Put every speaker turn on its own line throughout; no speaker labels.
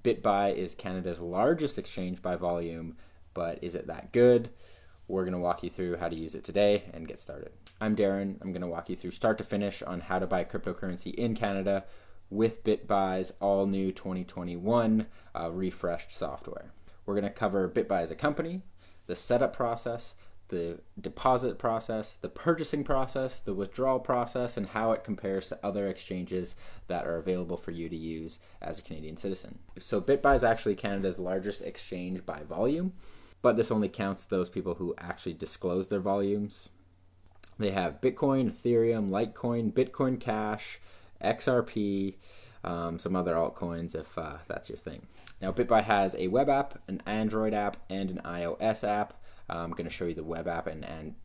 Bitbuy is Canada's largest exchange by volume, but is it that good? We're going to walk you through how to use it today and get started. I'm Darren. I'm going to walk you through start to finish on how to buy cryptocurrency in Canada with Bitbuy's all new 2021 refreshed software. We're going to cover Bitbuy as a company, the setup process, the deposit process, the purchasing process, the withdrawal process, and how it compares to other exchanges that are available for you to use as a Canadian citizen. So Bitbuy is actually Canada's largest exchange by volume, but this only counts those people who actually disclose their volumes. They have Bitcoin, Ethereum, Litecoin, Bitcoin Cash, XRP, some other altcoins if that's your thing. Now Bitbuy has a web app, an Android app, and an iOS app. I'm going to show you the web app and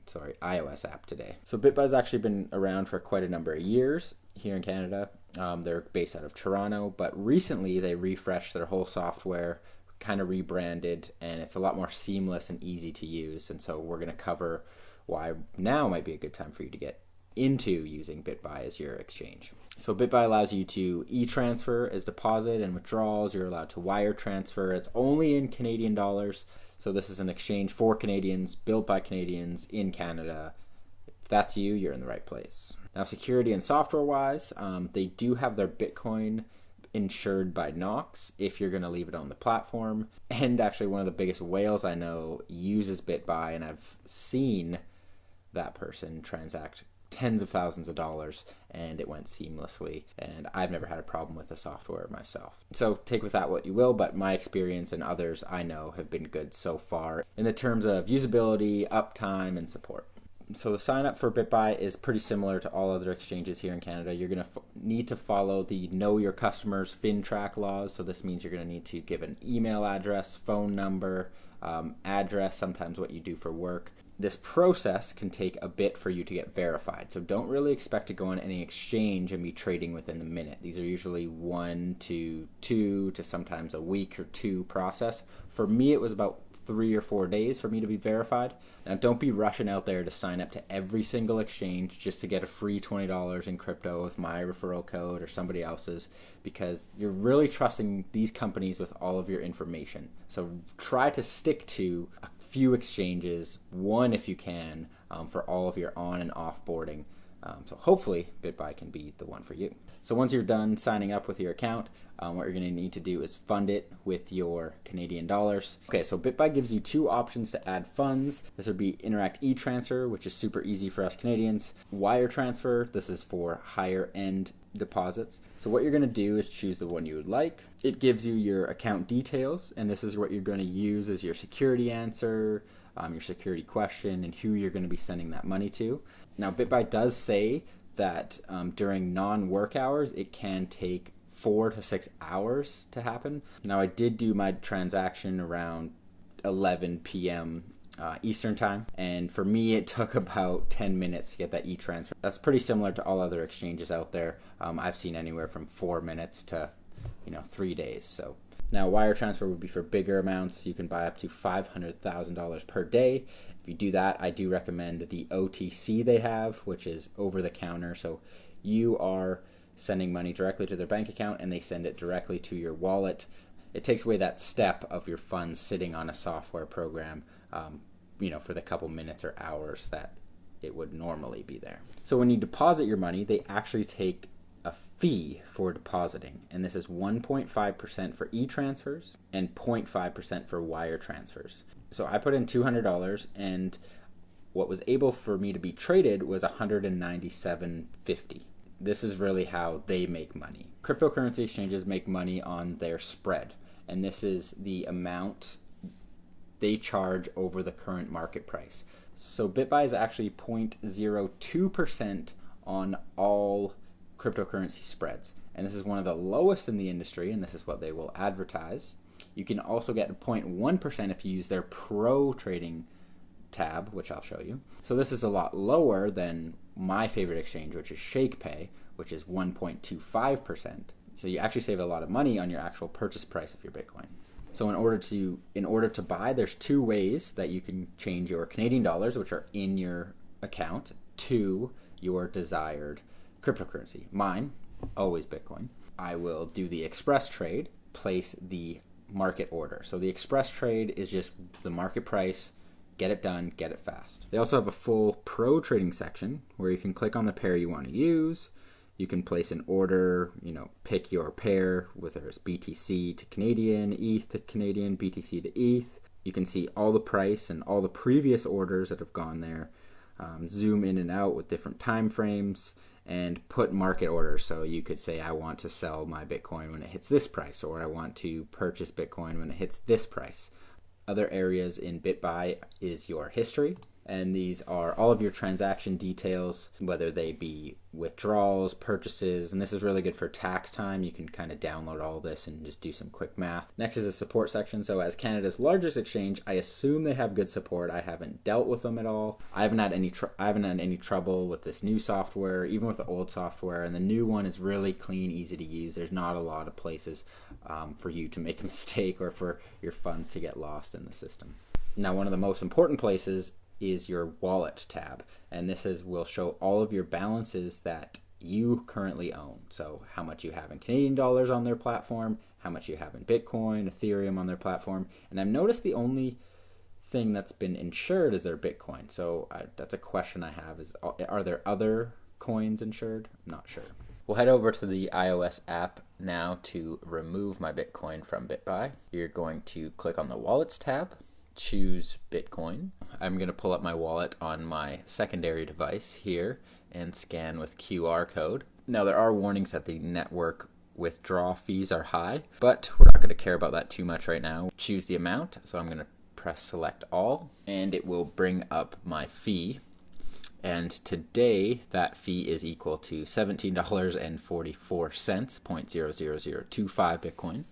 iOS app today. So Bitbuy's actually been around for quite a number of years here in Canada. They're based out of Toronto, but recently they refreshed their whole software, kind of rebranded, and it's a lot more seamless and easy to use. And so we're going to cover why now might be a good time for you to get into using Bitbuy as your exchange. So Bitbuy allows you to e-transfer as deposit and withdrawals. You're allowed to wire transfer. It's only in Canadian dollars. So this is an exchange for Canadians, built by Canadians in Canada. If that's you, you're in the right place. Now, security and software-wise, they do have their Bitcoin insured by Knox if you're going to leave it on the platform. And actually, one of the biggest whales I know uses Bitbuy, and I've seen that person transact tens of thousands of dollars, and it went seamlessly, and I've never had a problem with the software myself. So take with that what you will, but my experience and others I know have been good so far in the terms of usability, uptime, and support. So the sign up for Bitbuy is pretty similar to all other exchanges here in Canada. You're going to need to follow the Know Your Customers FinTrack laws. So this means you're going to need to give an email address, phone number, address, sometimes what you do for work. This process can take a bit for you to get verified. So don't really expect to go on any exchange and be trading within the minute. These are usually 1 to 2 to sometimes a week or two process. For me, it was about 3 or 4 days for me to be verified. Now, don't be rushing out there to sign up to every single exchange just to get a free $20 in crypto with my referral code or somebody else's, because you're really trusting these companies with all of your information. So try to stick to a few exchanges, one if you can, for all of your on and offboarding. So hopefully Bitbuy can be the one for you. So once you're done signing up with your account, what you're going to need to do is fund it with your Canadian dollars. Okay, so Bitbuy gives you two options to add funds. This would be Interact e-transfer, which is super easy for us Canadians. Wire transfer, this is for higher end deposits. So what you're going to do is choose the one you would like. It gives you your account details, and this is what you're going to use as your security answer, your security question, and who you're going to be sending that money to. Now, Bitbuy does say that during non-work hours, it can take 4 to 6 hours to happen. Now, I did do my transaction around 11 p.m. Eastern time, and for me, it took about 10 minutes to get that e-transfer. That's pretty similar to all other exchanges out there. I've seen anywhere from 4 minutes to 3 days. So now, wire transfer would be for bigger amounts. You can buy up to $500,000 per day. If you do that, I do recommend the OTC they have, which is over the counter. So you are sending money directly to their bank account, and they send it directly to your wallet. It takes away that step of your funds sitting on a software program, for the couple minutes or hours that it would normally be there. So when you deposit your money, they actually take a fee for depositing, and this is 1.5% for e-transfers and 0.5% for wire transfers. So I put in $200, and what was able for me to be traded was $197.50. This is really how they make money. Cryptocurrency exchanges make money on their spread, and this is the amount they charge over the current market price. So Bitbuy is actually 0.02% on all cryptocurrency spreads, and this is one of the lowest in the industry, and this is what they will advertise. You can also get 0.1% if you use their pro trading tab, which I'll show you. So this is a lot lower than my favorite exchange, which is ShakePay, which is 1.25%. So you actually save a lot of money on your actual purchase price of your Bitcoin. So in order to buy, there's two ways that you can change your Canadian dollars, which are in your account, to your desired cryptocurrency. Mine, always Bitcoin. I will do the express trade, place the market order. So the express trade is just the market price, get it done, get it fast. They also have a full pro trading section where you can click on the pair you want to use. You can place an order, pick your pair, whether it's BTC to Canadian, ETH to Canadian, BTC to ETH. You can see all the price and all the previous orders that have gone there. Zoom in and out with different time frames and put market orders. So you could say, I want to sell my Bitcoin when it hits this price, or I want to purchase Bitcoin when it hits this price. Other areas in Bitbuy is your history. And these are all of your transaction details, whether they be withdrawals, purchases, and this is really good for tax time. You can kind of download all this and just do some quick math. Next is the support section. So as Canada's largest exchange, I assume they have good support. I haven't dealt with them at all. I haven't had any trouble with this new software, even with the old software. And the new one is really clean, easy to use. There's not a lot of places for you to make a mistake or for your funds to get lost in the system. Now, one of the most important places is your wallet tab, and will show all of your balances that you currently own. So how much you have in Canadian dollars on their platform, how much you have in Bitcoin, Ethereum on their platform. And I've noticed the only thing that's been insured is their Bitcoin. So that's a question I have, is are there other coins insured? I'm not sure. We'll head over to the iOS app now to remove my Bitcoin from Bitbuy. You're going to click on the Wallets tab, choose Bitcoin. I'm going to pull up my wallet on my secondary device here and scan with QR code. Now, there are warnings that the network withdrawal fees are high, but we're not going to care about that too much right now. Choose the amount, so I'm going to press select all, and it will bring up my fee. And today, that fee is equal to $17.44, 0.00025 Bitcoin.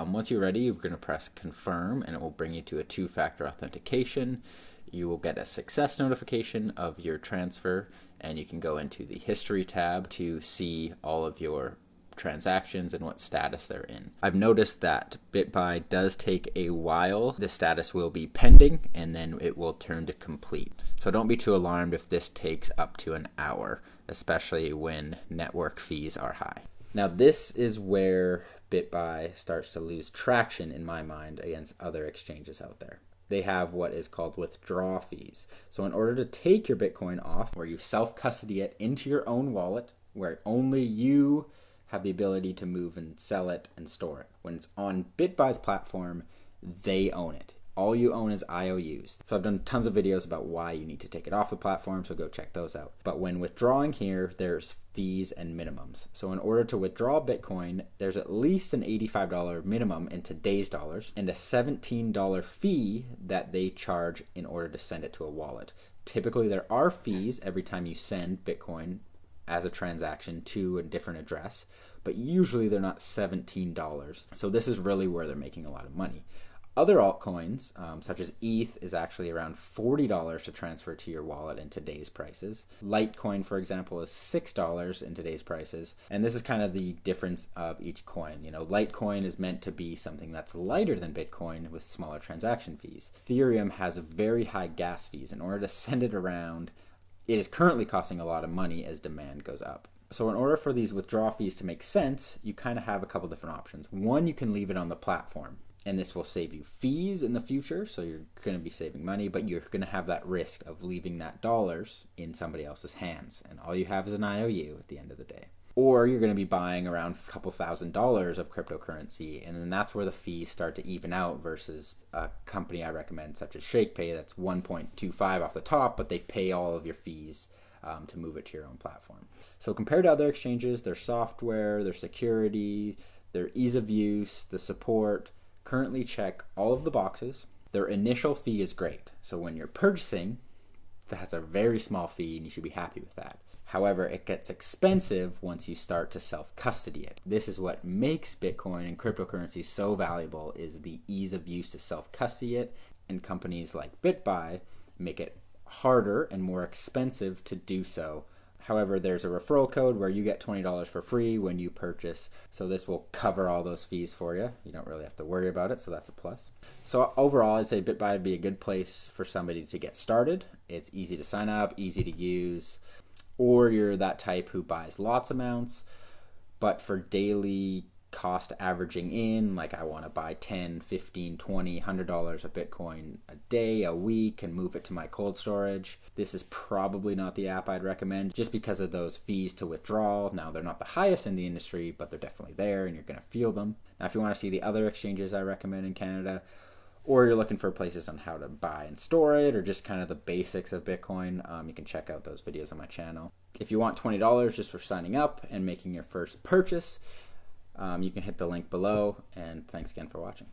Once you're ready, you're going to press confirm, and it will bring you to a two-factor authentication. You will get a success notification of your transfer, and you can go into the history tab to see all of your transactions and what status they're in. I've noticed that Bitbuy does take a while. The status will be pending, and then it will turn to complete. So don't be too alarmed if this takes up to an hour, especially when network fees are high. Now, this is where Bitbuy starts to lose traction in my mind against other exchanges out there. They have what is called withdrawal fees. So in order to take your Bitcoin off, where you self-custody it into your own wallet, where only you have the ability to move and sell it and store it. When it's on Bitbuy's platform, they own it. All you own is IOUs. So I've done tons of videos about why you need to take it off the platform, so go check those out. But when withdrawing here, there's fees and minimums. So in order to withdraw Bitcoin, there's at least an $85 minimum in today's dollars and a $17 fee that they charge in order to send it to a wallet. Typically, there are fees every time you send Bitcoin as a transaction to a different address, but usually they're not $17. So this is really where they're making a lot of money. Other altcoins, such as ETH, is actually around $40 to transfer to your wallet in today's prices. Litecoin, for example, is $6 in today's prices. And this is kind of the difference of each coin. Litecoin is meant to be something that's lighter than Bitcoin with smaller transaction fees. Ethereum has very high gas fees. In order to send it around, it is currently costing a lot of money as demand goes up. So in order for these withdrawal fees to make sense, you kind of have a couple different options. One, you can leave it on the platform, and this will save you fees in the future, so you're going to be saving money, but you're going to have that risk of leaving that dollars in somebody else's hands, and all you have is an IOU at the end of the day. Or you're going to be buying around a couple $1,000s of cryptocurrency, and then that's where the fees start to even out versus a company I recommend such as ShakePay that's 1.25 off the top, but they pay all of your fees to move it to your own platform. So compared to other exchanges, their software, their security, their ease of use, the support, currently check all of the boxes. Their initial fee is great. So when you're purchasing, that's a very small fee and you should be happy with that. However, it gets expensive once you start to self-custody it. This is what makes Bitcoin and cryptocurrency so valuable, is the ease of use to self-custody it, and companies like Bitbuy make it harder and more expensive to do so. However, there's a referral code where you get $20 for free when you purchase. So this will cover all those fees for you. You don't really have to worry about it, so that's a plus. So overall, I'd say Bitbuy would be a good place for somebody to get started. It's easy to sign up, easy to use, or you're that type who buys lots amounts. But for daily cost averaging in, like I want to buy 10, 15, 20, $100 of Bitcoin a day, a week, and move it to my cold storage, this is probably not the app I'd recommend just because of those fees to withdraw. Now, they're not the highest in the industry, but they're definitely there and you're going to feel them. Now, if you want to see the other exchanges I recommend in Canada, or you're looking for places on how to buy and store it, or just kind of the basics of Bitcoin, you can check out those videos on my channel. If you want $20 just for signing up and making your first purchase, you can hit the link below, and thanks again for watching.